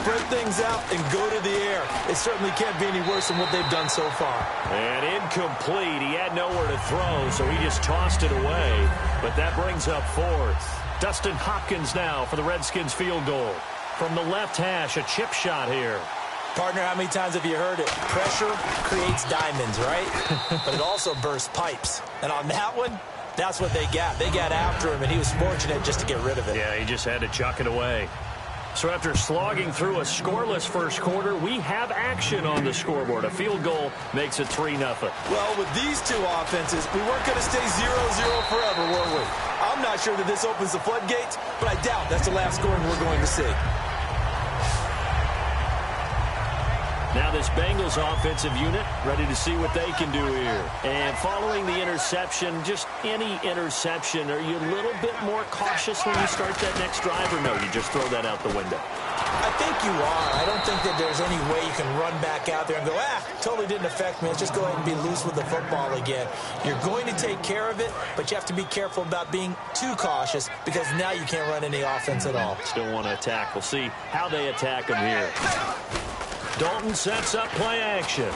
spread things out and go to the air. It certainly can't be any worse than what they've done so far. And incomplete. He had nowhere to throw, so he just tossed it away. But that brings up fourth. Dustin Hopkins now for the Redskins field goal. From the left hash, a chip shot here. Partner, how many times have you heard it? Pressure creates diamonds, right? But it also bursts pipes. And on that one, that's what they got. They got after him, and he was fortunate just to get rid of it. Yeah, he just had to chuck it away. So after slogging through a scoreless first quarter, we have action on the scoreboard. A field goal makes it 3-0. Well, with these two offenses, we weren't going to stay 0-0 forever, were we? I'm not sure that this opens the floodgates, but I doubt that's the last scoring we're going to see. Now this Bengals offensive unit ready to see what they can do here. And following the interception, just any interception, are you a little bit more cautious when you start that next drive, or no, you just throw that out the window? I think you are. I don't think that there's any way you can run back out there and go, totally didn't affect me. Let's just go ahead and be loose with the football again. You're going to take care of it, but you have to be careful about being too cautious because now you can't run any offense at all. Still want to attack. We'll see how they attack them here. Dalton sets up play action.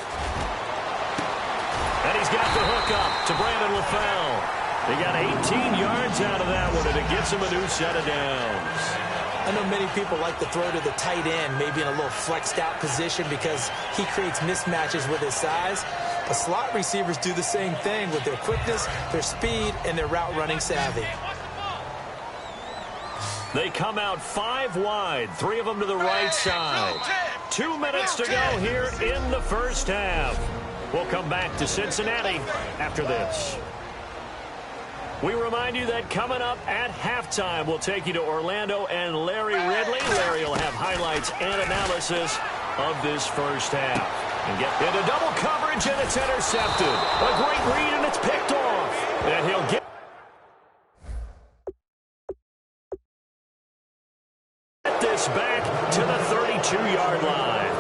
And he's got the hook up to Brandon LaFell. He got 18 yards out of that one, and it gets him a new set of downs. I know many people like to throw to the tight end, maybe in a little flexed out position because he creates mismatches with his size. But slot receivers do the same thing with their quickness, their speed, and their route running savvy. They come out 5 wide, 3 of them to the right side. 2 minutes to go here in the first half. We'll come back to Cincinnati after this. We remind you that coming up at halftime, we'll take you to Orlando and Larry Ridley. Larry will have highlights and analysis of this first half. And get into double coverage, and it's intercepted. A great read, and it's picked off. And he'll get this back to the 32-yard line.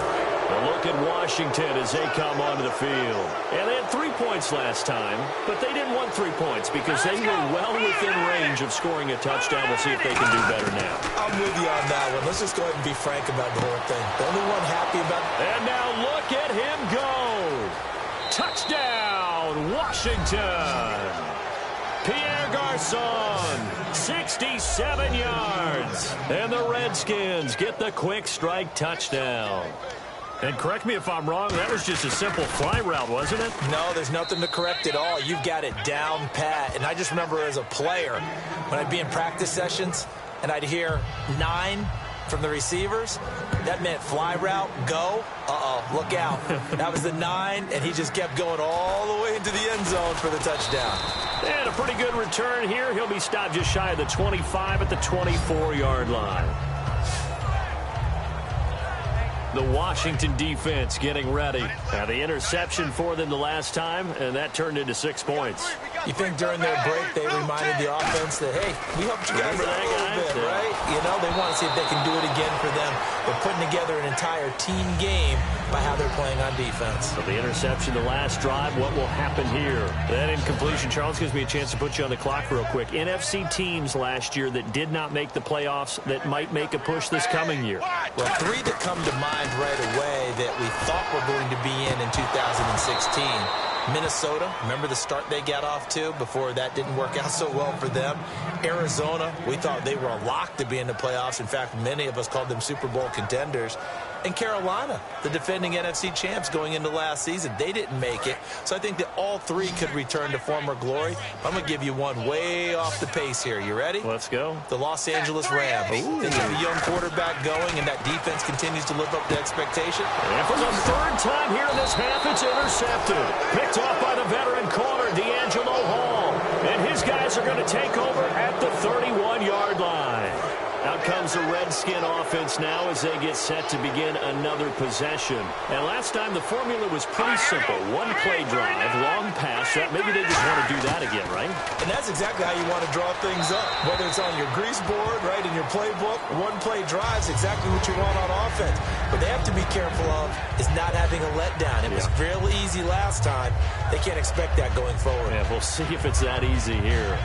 A look at Washington as they come onto the field. And they had 3 points last time, but they didn't want 3 points because they were well within range of scoring a touchdown. We'll see if they can do better now. I'm with you on that one. Let's just go ahead and be frank about the whole thing. The only one happy about it. And now look at him go. Touchdown, Washington. Pierre Garçon, 67 yards. And the Redskins get the quick strike touchdown. And correct me if I'm wrong, that was just a simple fly route, wasn't it? No, there's nothing to correct at all. You've got it down pat. And I just remember as a player, when I'd be in practice sessions and I'd hear 9 from the receivers, that meant fly route, go. Look out. That was the 9, and he just kept going all the way into the end zone for the touchdown. And a pretty good return here. He'll be stopped just shy of the 25 at the 24-yard line. The Washington defense getting ready. Now the interception for them the last time, and that turned into 6 points. You think during their break they reminded the offense that, hey, we helped you guys out a little bit, right? You know, they want to see if they can do it again for them. They're putting together an entire team game by how they're playing on defense. So the interception, the last drive, what will happen here? That incompletion, Charles, gives me a chance to put you on the clock real quick. NFC teams last year that did not make the playoffs that might make a push this coming year. Well, 3 that come to mind right away that we thought were going to be in 2016. Minnesota, remember the start they got off to before that didn't work out so well for them. Arizona, we thought they were a lock to be in the playoffs. In fact, many of us called them Super Bowl contenders. And Carolina, the defending NFC champs going into last season, they didn't make it. So I think that all 3 could return to former glory. I'm going to give you one way off the pace here. You ready? Let's go. The Los Angeles Rams. They have a young quarterback going, and that defense continues to live up to expectation. And for the 3rd time here in this half, it's intercepted. Picked off by the veteran corner, D'Angelo Hall. And his guys are going to take over at the 31-yard line. Out comes the Redskin offense now as they get set to begin another possession. And last time the formula was pretty simple. 1-play drive, long pass. Maybe they just want to do that again, right? And that's exactly how you want to draw things up. Whether it's on your grease board, right, in your playbook, 1-play drive is exactly what you want on offense. What they have to be careful of is not having a letdown. It was real easy last time. They can't expect that going forward. Yeah, we'll see if it's that easy here.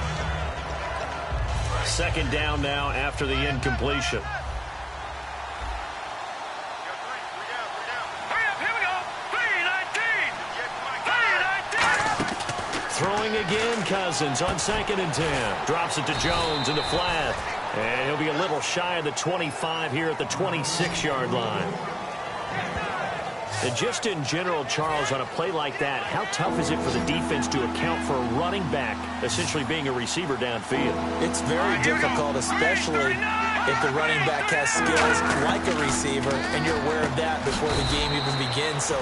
2nd down now after the incompletion. Throwing again, Cousins on 2nd and 10. Drops it to Jones in the flat. And he'll be a little shy of the 25 here at the 26-yard line. And just in general, Charles, on a play like that, how tough is it for the defense to account for a running back essentially being a receiver downfield? It's very difficult, especially if the running back has skills like a receiver, and you're aware of that before the game even begins. So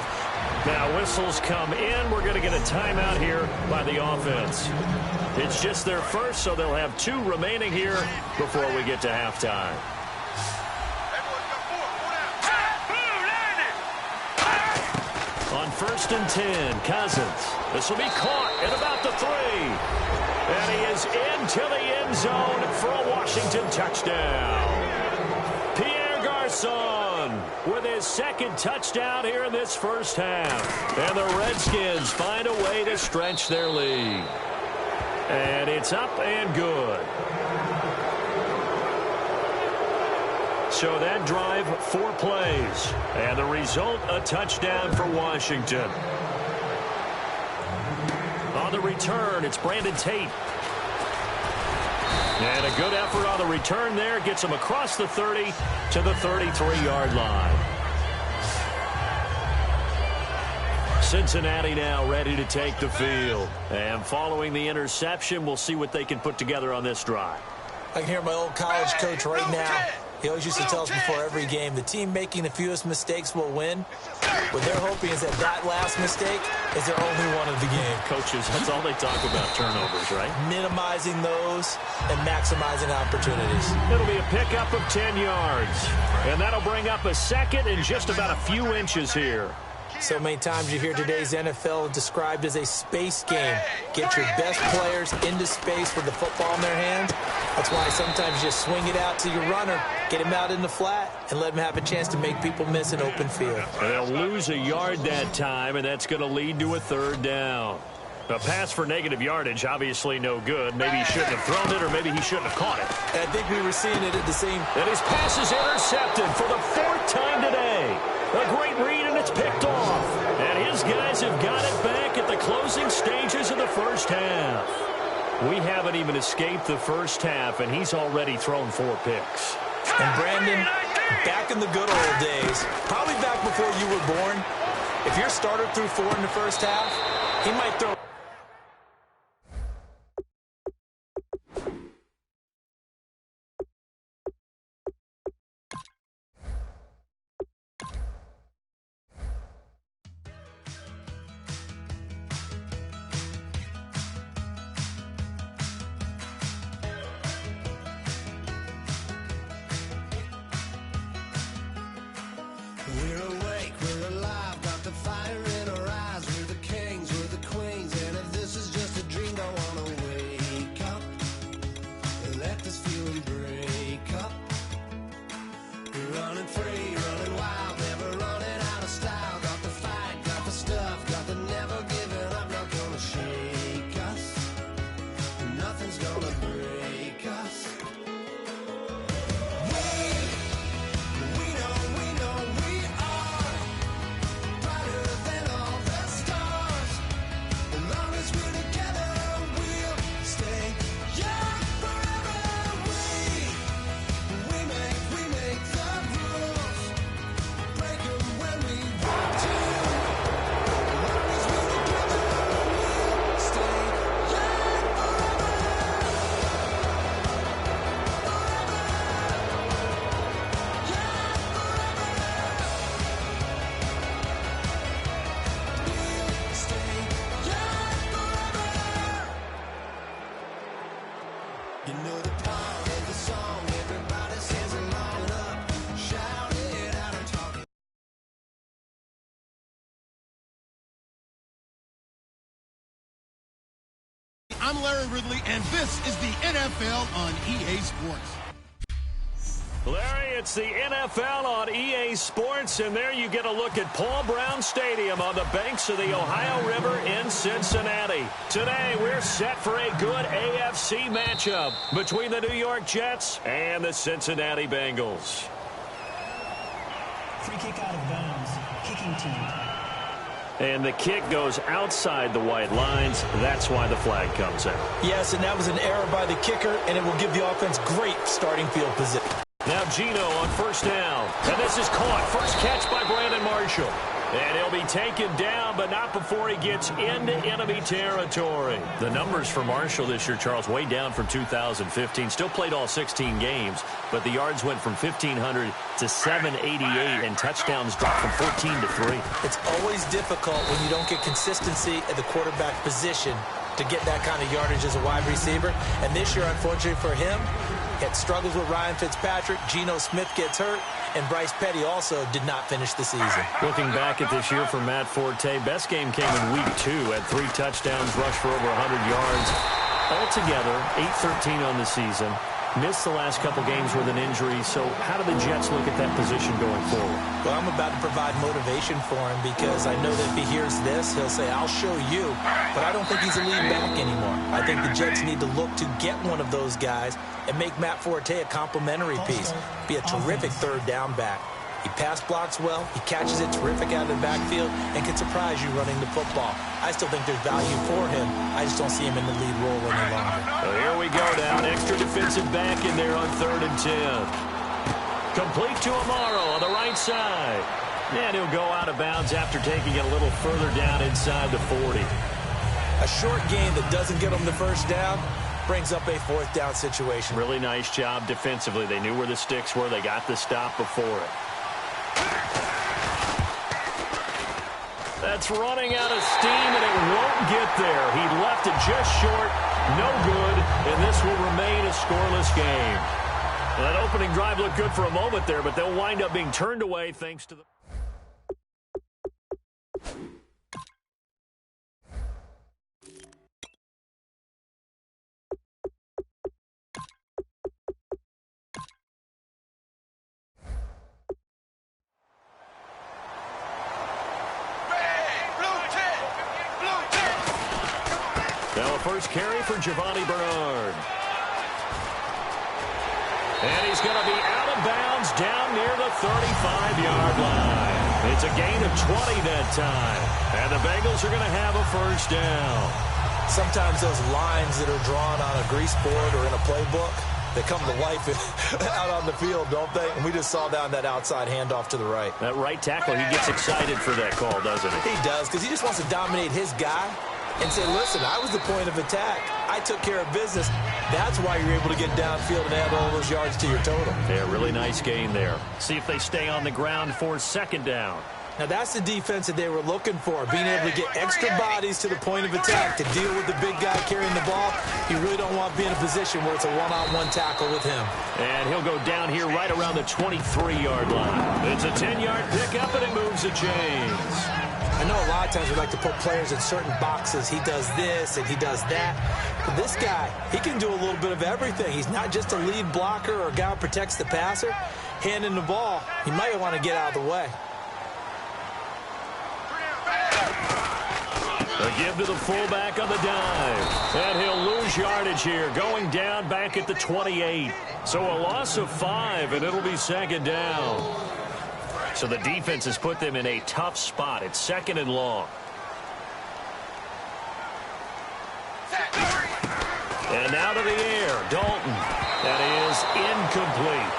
now whistles come in. We're going to get a timeout here by the offense. It's just their first, so they'll have 2 remaining here before we get to halftime. On 1st and 10, Cousins. This will be caught at about the 3. And he is into the end zone for a Washington touchdown. Pierre Garçon with his 2nd touchdown here in this first half. And the Redskins find a way to stretch their lead. And it's up and good. So that drive, 4 plays. And the result, a touchdown for Washington. On the return, it's Brandon Tate. And a good effort on the return there. Gets him across the 30 to the 33-yard line. Cincinnati now ready to take the field. And following the interception, we'll see what they can put together on this drive. I can hear my old college coach right now. He always used to tell us before every game, the team making the fewest mistakes will win. What they're hoping is that last mistake is their only one of the game. Coaches, that's all they talk about, turnovers, right? Minimizing those and maximizing opportunities. It'll be a pickup of 10 yards. And that'll bring up a 2nd and just about a few inches here. So many times you hear today's NFL described as a space game. Get your best players into space with the football in their hands. That's why sometimes you just swing it out to your runner, get him out in the flat, and let him have a chance to make people miss an open field. And they'll lose a yard that time, and that's going to lead to a 3rd down. A pass for negative yardage, obviously no good. Maybe he shouldn't have thrown it, or maybe he shouldn't have caught it. And I think we were seeing it at the same. And his pass is intercepted for the 4th time today. A great read, and it's picked off. And his guys have got it back at the closing stages of the first half. We haven't even escaped the first half, and he's already thrown 4 picks. And Brandon, back in the good old days, probably back before you were born, if your starter threw 4 in the first half, he might throw. I'm Larry Ridley, and this is the NFL on EA Sports. Larry, it's the NFL on EA Sports, and there you get a look at Paul Brown Stadium on the banks of the Ohio River in Cincinnati. Today, we're set for a good AFC matchup between the New York Jets and the Cincinnati Bengals. Free kick out of bounds. Kicking team. And the kick goes outside the white lines. That's why the flag comes out. Yes, and that was an error by the kicker, and it will give the offense great starting field position. Now Gino on first down. And this is caught. First catch by Brandon Marshall. And he'll be taken down, but not before he gets into enemy territory. The numbers for Marshall this year, Charles, way down from 2015. Still played all 16 games, but the yards went from 1,500 to 788, and touchdowns dropped from 14 to 3. It's always difficult when you don't get consistency at the quarterback position to get that kind of yardage as a wide receiver. And this year, unfortunately for him, had struggles with Ryan Fitzpatrick. Geno Smith gets hurt, and Bryce Petty also did not finish the season. Looking back at this year for Matt Forte, best game came in week 2. Had 3 touchdowns, rushed for over 100 yards. Altogether, 8-13 on the season. Missed the last couple games with an injury. So how do the Jets look at that position going forward? Well, I'm about to provide motivation for him because I know that if he hears this, he'll say, I'll show you. But I don't think he's a lead back anymore. I think the Jets need to look to get one of those guys and make Matt Forte a complimentary piece. Be a terrific third down back. He pass blocks well, he catches it terrific out of the backfield, and can surprise you running the football. I still think there's value for him. I just don't see him in the lead role any longer. Well, here we go now. An extra defensive back in there on 3rd and 10. Complete to Amaro on the right side. And he'll go out of bounds after taking it a little further down inside the 40. A short game that doesn't get him the first down brings up a 4th down situation. Really nice job defensively. They knew where the sticks were. They got the stop before it. That's running out of steam, and it won't get there. He left it just short. No good, and this will remain a scoreless game. Well, that opening drive looked good for a moment there, but they'll wind up being turned away thanks to the... Now a first carry for Giovanni Bernard. And he's going to be out of bounds down near the 35-yard line. It's a gain of 20 that time. And the Bengals are going to have a first down. Sometimes those lines that are drawn on a grease board or in a playbook, they come to life out on the field, don't they? And we just saw down that outside handoff to the right. That right tackle, he gets excited for that call, doesn't he? He does, because he just wants to dominate his guy and say, listen, I was the point of attack. I took care of business. That's why you're able to get downfield and add all those yards to your total. Yeah, really nice gain there. See if they stay on the ground for 2nd down. Now, that's the defense that they were looking for, being able to get extra bodies to the point of attack to deal with the big guy carrying the ball. You really don't want to be in a position where it's a one-on-one tackle with him. And he'll go down here right around the 23-yard line. It's a 10-yard pickup, and it moves the chains. I know a lot of times we like to put players in certain boxes. He does this and he does that. But this guy, he can do a little bit of everything. He's not just a lead blocker or a guy who protects the passer. Handing the ball, he might want to get out of the way. A give to the fullback on the dive. And he'll lose yardage here, going down back at the 28. So a loss of 5, and it'll be 2nd down. So the defense has put them in a tough spot. It's 2nd and long. And out of the air, Dalton. That is incomplete.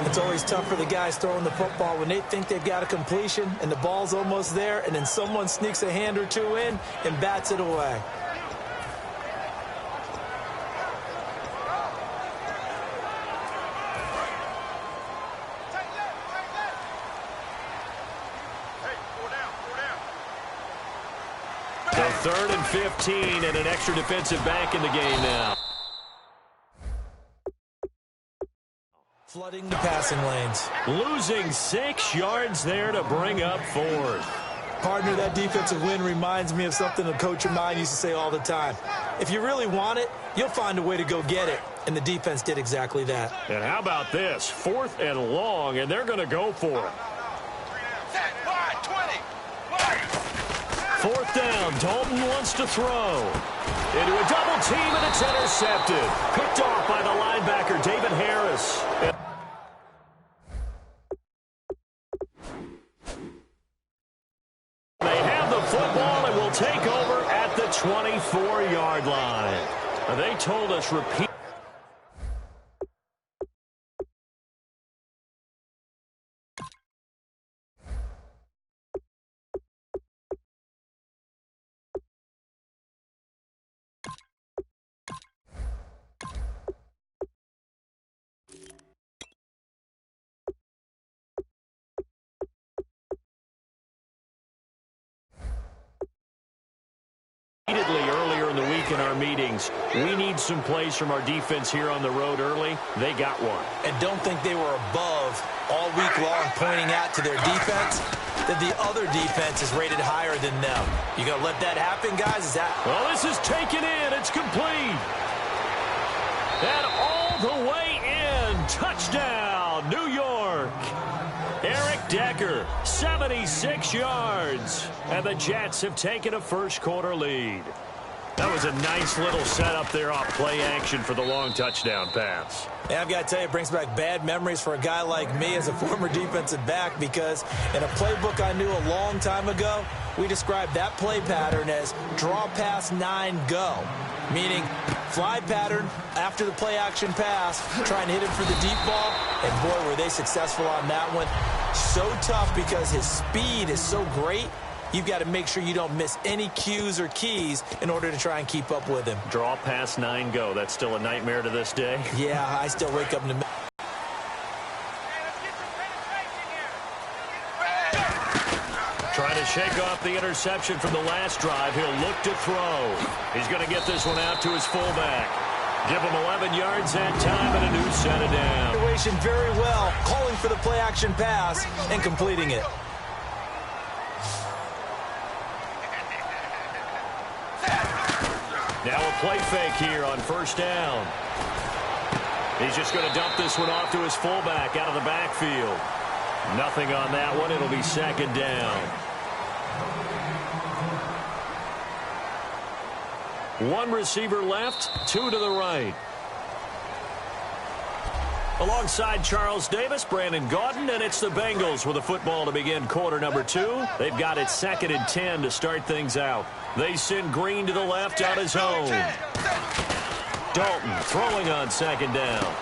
It's always tough for the guys throwing the football when they think they've got a completion and the ball's almost there, and then someone sneaks a hand or two in and bats it away. So 3rd and 15 and an extra defensive back in the game now. Flooding the passing lanes. Losing 6 yards there to bring up 4th. Partner, that defensive win reminds me of something a coach of mine used to say all the time. If you really want it, you'll find a way to go get it. And the defense did exactly that. And how about this? 4th and long, and they're going to go for it. 4th down. Dalton wants to throw. Into a double team, and it's intercepted. Picked off by the linebacker, David Harris. 24-yard line. They told us repeat. Earlier in the week in our meetings, we need some plays from our defense here on the road early. They got one. And don't think they were above all week long pointing out to their defense that the other defense is rated higher than them. You going to let that happen, guys? Is that... Well, this is taken in. It's complete. And all the way in. Touchdown, New York. Eric Decker, 76 yards. And the Jets have taken a first-quarter lead. That was a nice little setup there off play action for the long touchdown pass. Yeah, I've got to tell you, it brings back bad memories for a guy like me as a former defensive back, because in a playbook I knew a long time ago, we described that play pattern as draw pass 9 go, meaning fly pattern after the play action pass, trying to hit him for the deep ball, and boy, were they successful on that one. So tough because his speed is so great. You've got to make sure you don't miss any cues or keys in order to try and keep up with him. Draw pass 9 go. That's still a nightmare to this day. Yeah, I still wake up in the middle. Trying to shake off the interception from the last drive. He'll look to throw. He's going to get this one out to his fullback. Give him 11 yards that time and a new set of down. Situation very well, calling for the play action pass and completing it. Now a play fake here on first down. He's just going to dump this one off to his fullback out of the backfield. Nothing on that one. It'll be second down. One receiver left, 2 to the right. Alongside Charles Davis, Brandon Gaudin, and it's the Bengals with a football to begin quarter number 2. They've got it 2nd and 10 to start things out. They send Green to the left on his own. Dalton throwing on second down.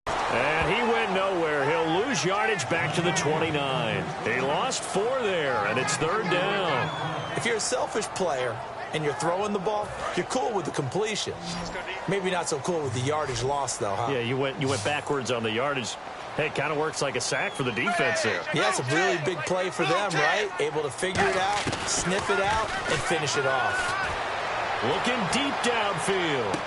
And he went nowhere. He'll lose yardage back to the 29. He lost 4 there, and it's third down. If you're a selfish player and you're throwing the ball, you're cool with the completion. Maybe not so cool with the yardage loss, though, huh? Yeah, you went backwards on the yardage. Hey, it kind of works like a sack for the defense there. Yeah, it's a really big play for them, right? Able to figure it out, sniff it out, and finish it off. Looking deep downfield.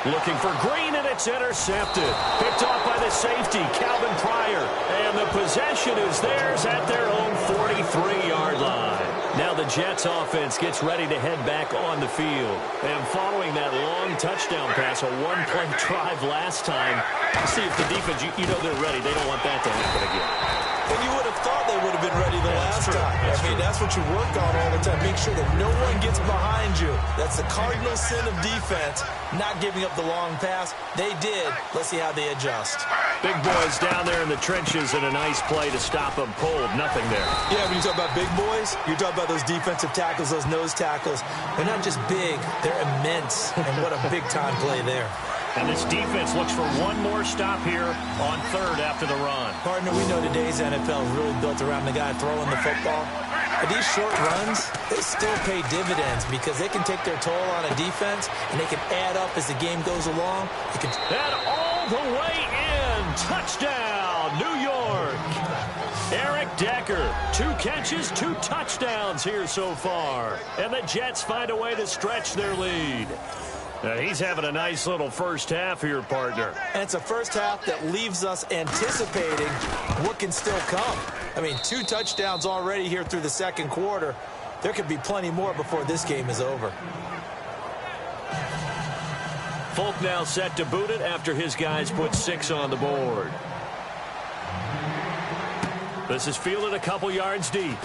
Looking for Green, and it's intercepted. Picked off by the safety, Calvin Pryor. And the possession is theirs at their own 43-yard line. Now the Jets offense gets ready to head back on the field. And following that long touchdown pass, a one-play drive last time, see if the defense, you know they're ready. They don't want that to happen again. And you would have thought they would have been ready the last time. That's what you work on all the time. Make sure that no one gets behind you. That's the cardinal sin of defense, not giving up the long pass. They did. Let's see how they adjust. Big boys down there in the trenches, and a nice play to stop them cold. Nothing there. Yeah, when you talk about big boys, you're talking about those defensive tackles, those nose tackles. They're not just big, they're immense. And what a big-time play there. And this defense looks for one more stop here on third after the run. Partner, we know today's NFL is really built around the guy throwing the football. But these short runs, they still pay dividends because they can take their toll on a defense, and they can add up as the game goes along. And all the way in. Touchdown, New York. Eric Decker, 2 catches, 2 touchdowns here so far. And the Jets find a way to stretch their lead. He's having a nice little first half here, partner. And it's a first half that leaves us anticipating what can still come. I mean, 2 touchdowns already here through the second quarter. There could be plenty more before this game is over. Folk now set to boot it after his guys put 6 on the board. This is fielded a couple yards deep.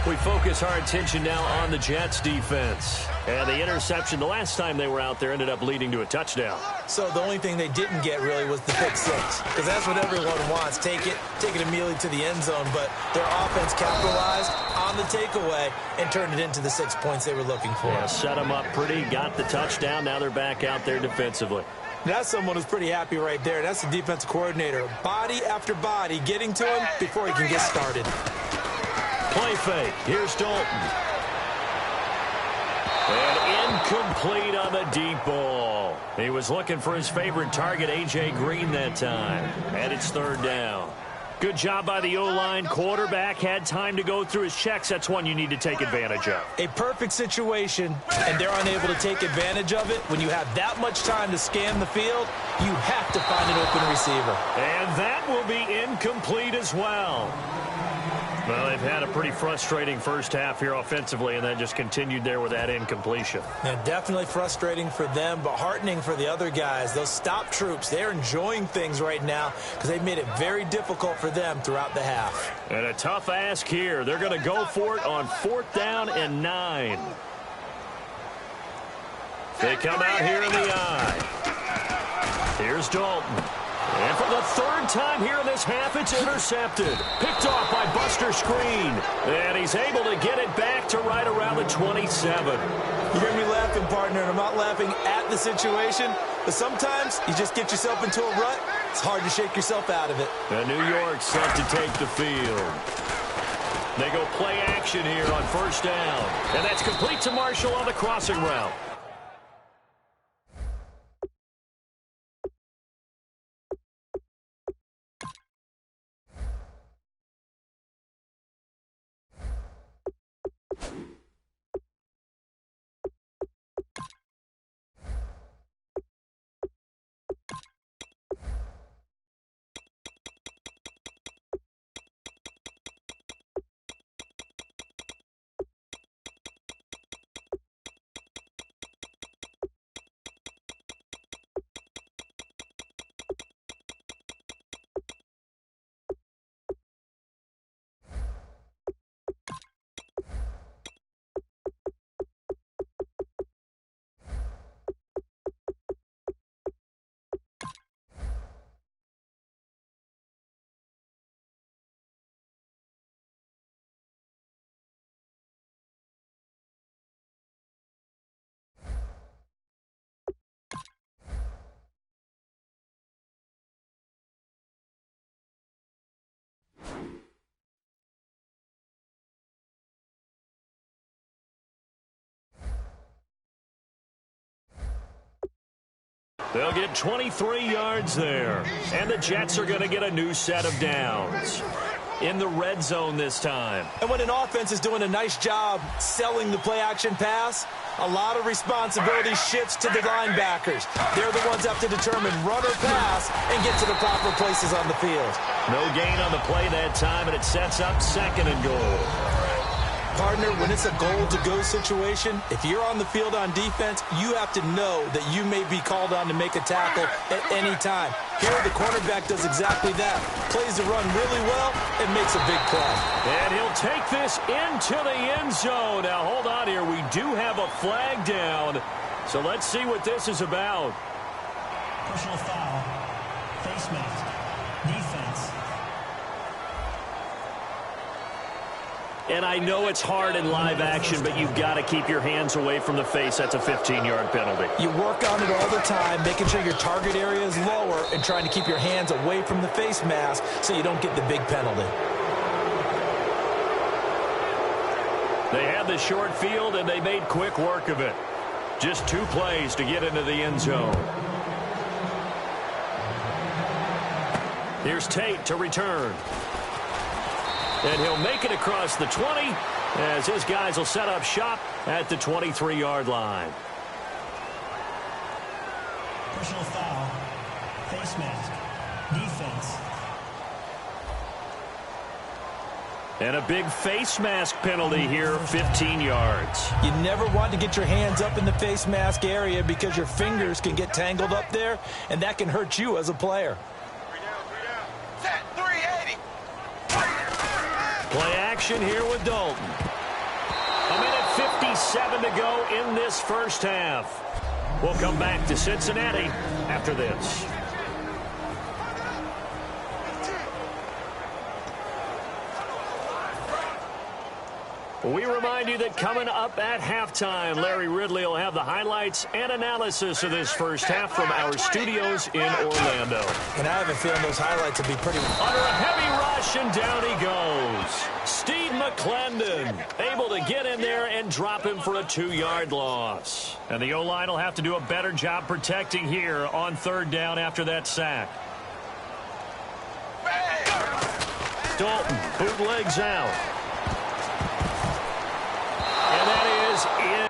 We focus our attention now on the Jets defense. And the interception the last time they were out there ended up leading to a touchdown. So the only thing they didn't get really was the pick six, because that's what everyone wants. Take it immediately to the end zone, but their offense capitalized on the takeaway and turned it into the 6 points they were looking for. Yeah, set them up pretty, got the touchdown. Now they're back out there defensively. That's someone who's pretty happy right there. That's the defensive coordinator. Body after body getting to him before he can get started. Play fake. Here's Dalton. And incomplete on the deep ball. He was looking for his favorite target, A.J. Green, that time. And it's third down. Good job by the O-line. Quarterback had time to go through his checks. That's one you need to take advantage of. A perfect situation, and they're unable to take advantage of it. When you have that much time to scan the field, you have to find an open receiver. And that will be incomplete as well. Well, they've had a pretty frustrating first half here offensively, and then just continued there with that incompletion. Yeah, definitely frustrating for them, but heartening for the other guys. Those stop troops, they're enjoying things right now because they've made it very difficult for them throughout the half. And a tough ask here. They're going to go for it on 4th down and 9. They come out here in the eye. Here's Dalton. And for the third time here in this half, it's intercepted. Picked off by Buster Screen. And he's able to get it back to right around the 27. You hear me laughing, partner, and I'm not laughing at the situation, but sometimes you just get yourself into a rut. It's hard to shake yourself out of it. And New York set to take the field. They go play action here on 1st down. And that's complete to Marshall on the crossing route. They'll get 23 yards there. And the Jets are going to get a new set of downs. In the red zone this time. And when an offense is doing a nice job selling the play-action pass, a lot of responsibility shifts to the linebackers. They're the ones that have to determine run or pass and get to the proper places on the field. No gain on the play that time, and it sets up 2nd and goal. Partner, when it's a goal-to-go situation, if you're on the field on defense, you have to know that you may be called on to make a tackle at any time. Here, the cornerback does exactly that. Plays the run really well and makes a big play. And he'll take this into the end zone. Now, hold on here. We do have a flag down. So let's see what this is about. Personal foul. Face mask. Defense. And I know it's hard in live action, but you've got to keep your hands away from the face. That's a 15-yard penalty. You work on it all the time, making sure your target area is lower and trying to keep your hands away from the face mask so you don't get the big penalty. They had the short field, and they made quick work of it. Just 2 plays to get into the end zone. Here's Tate to return. And he'll make it across the 20 as his guys will set up shop at the 23-yard line. Personal foul. Face mask. Defense. And a big face mask penalty here, 15 yards. You never want to get your hands up in the face mask area because your fingers can get tangled up there, and that can hurt you as a player. Play action here with Dalton. A minute 57 to go in this first half. We'll come back to Cincinnati after this. We remind you that coming up at halftime, Larry Ridley will have the highlights and analysis of this first half from our studios in Orlando. And I have a feeling those highlights will be pretty... Under a heavy rush, and down he goes. Steve McClendon able to get in there and drop him for a 2-yard loss. And the O-line will have to do a better job protecting here on third down after that sack. Dalton bootlegs out. And that is in.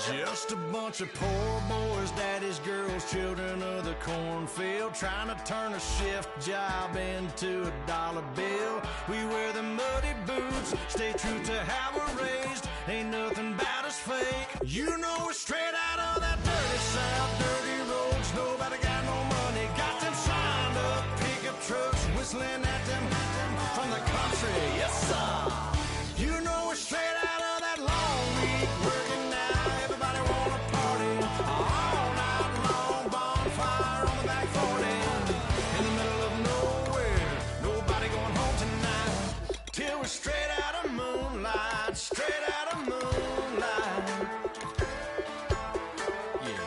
Just a bunch of poor boys, daddies, girls, children of the cornfield, trying to turn a shift job into a dollar bill. We wear the muddy boots, stay true to how we're raised. Ain't nothing about us fake. You know we're straight out of that dirty South, dirty roads. Nobody got no money, got them signed up pickup trucks, whistling at them from the country. Yes, sir. You know we're straight out of that long week working now. Straight out of moonlight, straight out of moonlight. Yeah.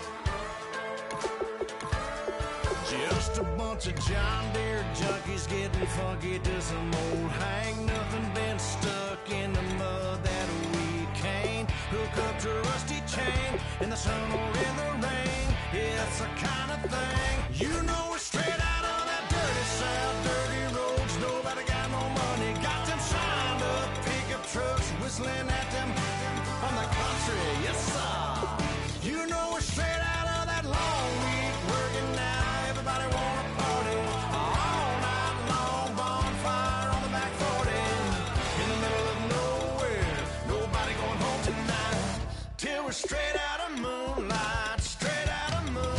Just a bunch of John Deere junkies getting funky to some old hang. Nothing been stuck in the mud that we can't hook up to a rusty chain in the sun or in the rain. Yeah, it's the kind of thing. You know we're straight out of that dirty South, dirty roads. Nobody got no money, got them signed up pickup trucks, whistling at them from the country. Yes, sir. You know we're straight out of that long week working now. Everybody wanna party all night long. Bonfire on the back 40 in the middle of nowhere. Nobody going home tonight till we're straight out of moonlight, straight out of moonlight.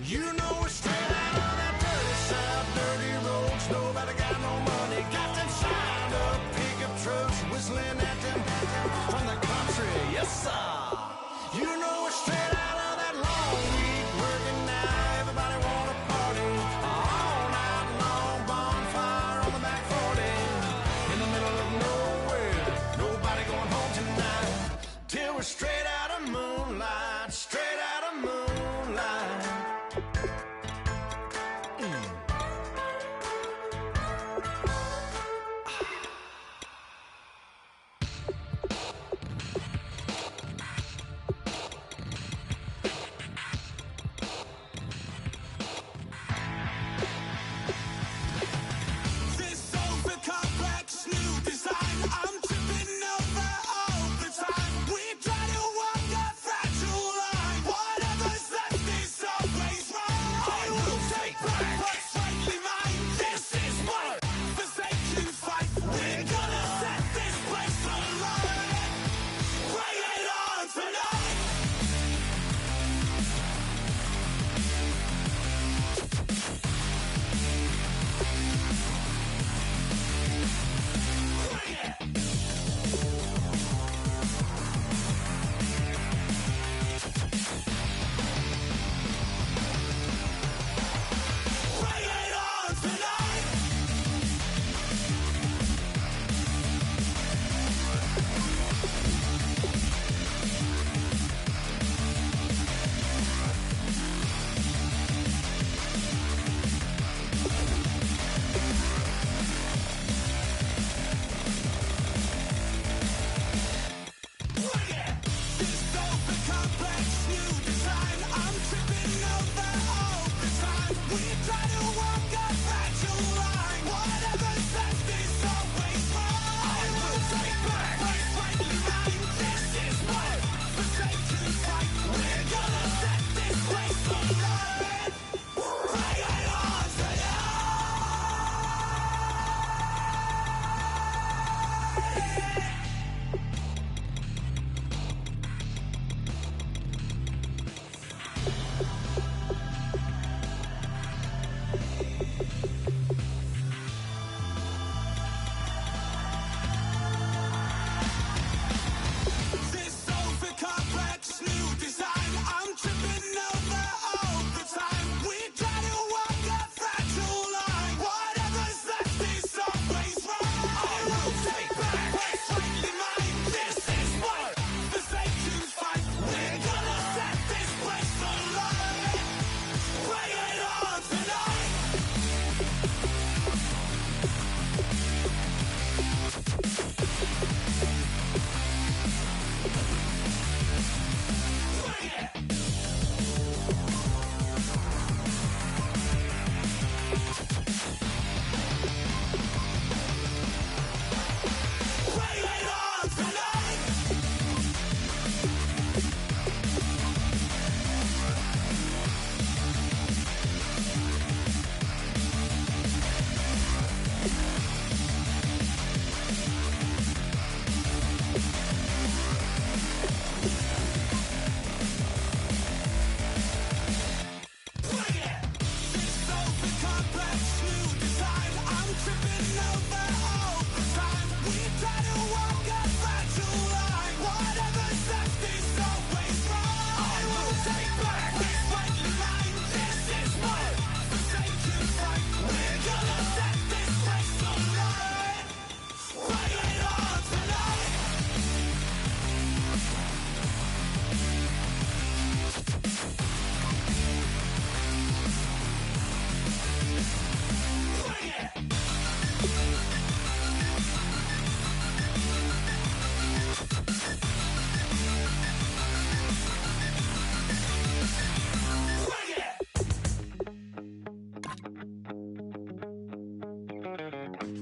You know we're straight out of that dirty South, dirty roads. Nobody got no money, got them signed up pickup trucks, whistling at them from the country. Yes, sir. You know we're straight out of that long week working now. Everybody wanna party all night long. Bonfire on the back 40 in the middle of nowhere. Nobody going home tonight till we're straight out of moonlight, straight out of moonlight.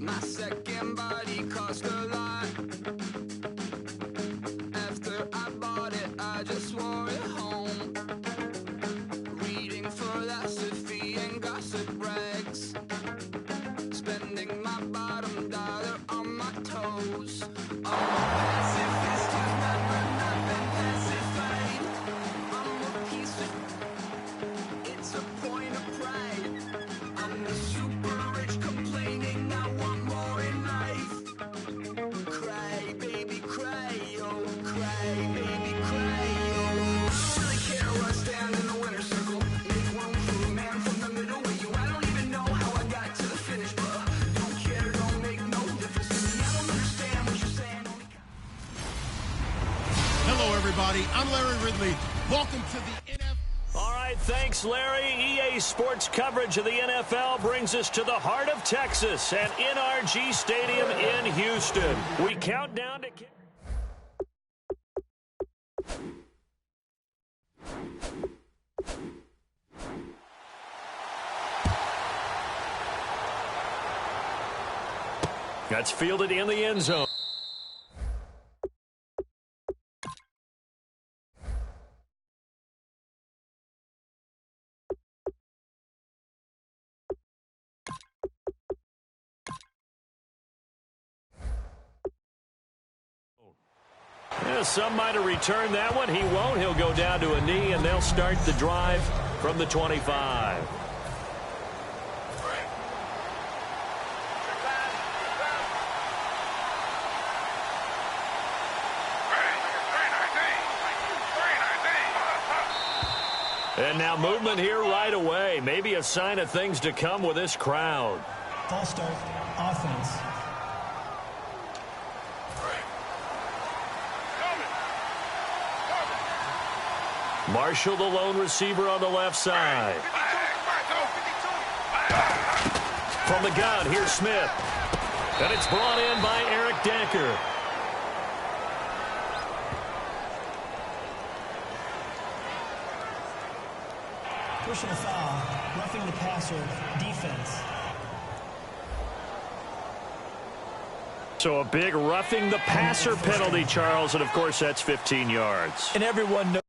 My second body cost a lot. After I bought it, I just wore it home. Reading philosophy and gossip rags. Spending my bottom dollar on my toes. I'm a pacifist who's never not been pacified. I'm a piece of... It's a point of pride. I'm the super rich complaining I want more in life. Cry, baby, cry, oh, cry, baby, cry, oh. Really care I stand in the winner's circle. Make room for a man from the middle with you. I don't even know how I got to the finish, but don't care, don't make no difference to me. I don't understand what you're saying. Hello, everybody. I'm Larry Ridley. Welcome to the NFL. All right, thanks, Larry. EA Sports coverage of the NFL brings us to the heart of Texas at NRG Stadium in Houston. We count down to... That's fielded in the end zone. Yeah, some might have returned that one. He won't. He'll go down to a knee, and they'll start the drive from the 25. And now movement here right away. Maybe a sign of things to come with this crowd. False start, offense. Marshall, the lone receiver on the left side. From the gun, here's Smith. And it's brought in by Eric Decker. Personal foul, roughing the passer, defense. So a big roughing the passer penalty, Charles, and of course that's 15 yards. And everyone knows.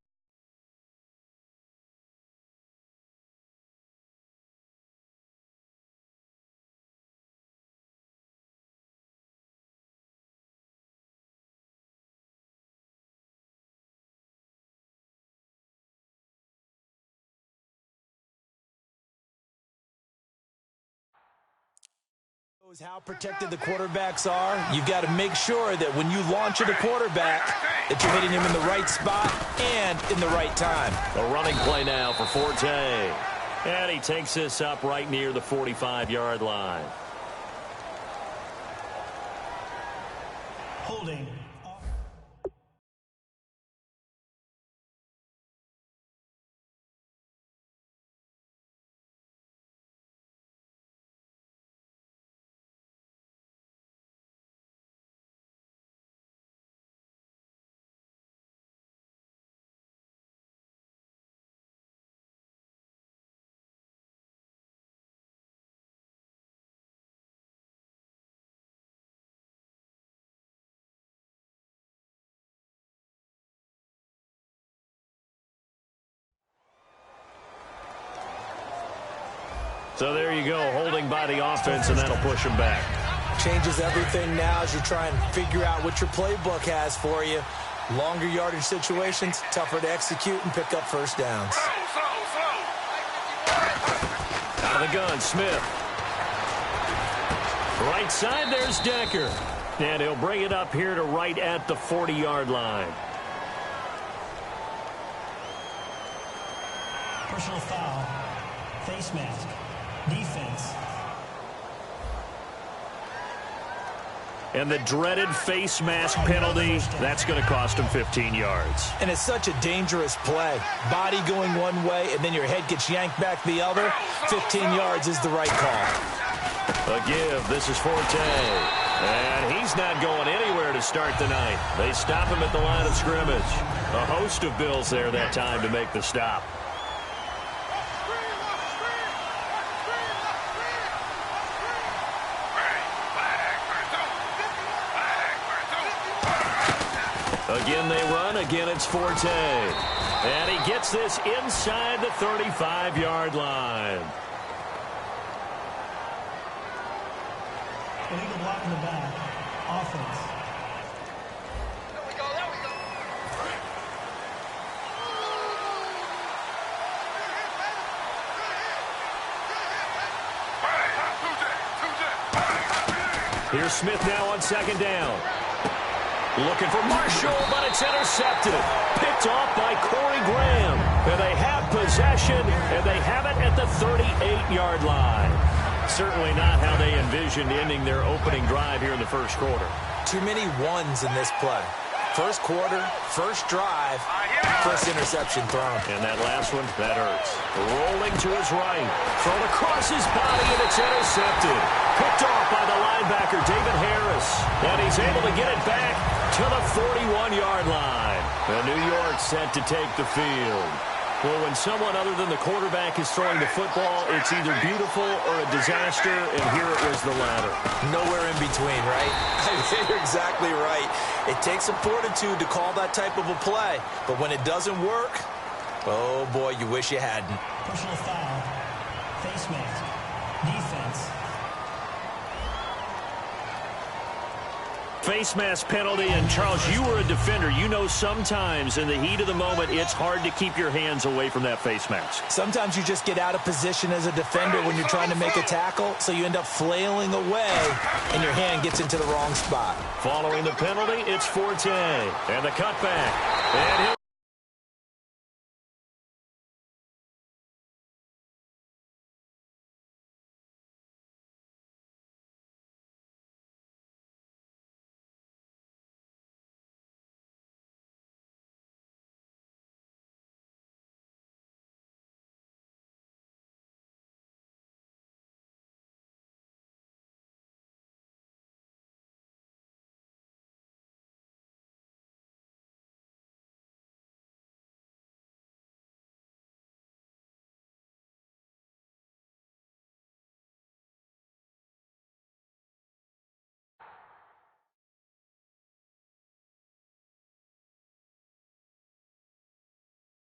How protected the quarterbacks are. You've got to make sure that when you launch at a quarterback that you're hitting him in the right spot and in the right time. A running play now for Forte. And he takes this up right near the 45-yard line. Holding. So there you go, holding by the offense, and that'll push him back. Changes everything now as you try and figure out what your playbook has for you. Longer yardage situations, tougher to execute and pick up first downs. Out of the gun, Smith. Right side, there's Decker. And he'll bring it up here to right at the 40-yard line. Personal foul, face mask, defense. And the dreaded face mask penalty, that's going to cost him 15 yards. And it's such a dangerous play. Body going one way, and then your head gets yanked back the other. 15 yards is the right call. A give. This is Forte. And he's not going anywhere to start the night. They stop him at the line of scrimmage. A host of Bills there that time to make the stop. Again they run. Again it's Forte. And he gets this inside the 35-yard line. Illegal block in the back. Offense. There we go. Here's Smith now on second down. Looking for Marshall, but it's intercepted. Picked off by Corey Graham. And they have possession, and they have it at the 38-yard line. Certainly not how they envisioned ending their opening drive here in the first quarter. Too many ones in this play. First quarter, first drive, first interception thrown. And that last one, that hurts. Rolling to his right. Thrown across his body, and it's intercepted. Picked off by the linebacker, David Harris. And he's able to get it back to the 41-yard line. And New York set to take the field. Well, when someone other than the quarterback is throwing the football, it's either beautiful or a disaster, and here it was the latter. Nowhere in between, right? You're exactly right. It takes some fortitude to call that type of a play, but when it doesn't work, oh boy, you wish you hadn't. Personal foul. Face mask. Defense. Face mask penalty, and Charles, you were a defender. You know sometimes in the heat of the moment, it's hard to keep your hands away from that face mask. Sometimes you just get out of position as a defender when you're trying to make a tackle, so you end up flailing away, and your hand gets into the wrong spot. Following the penalty, it's Forte. And the cutback. And he'll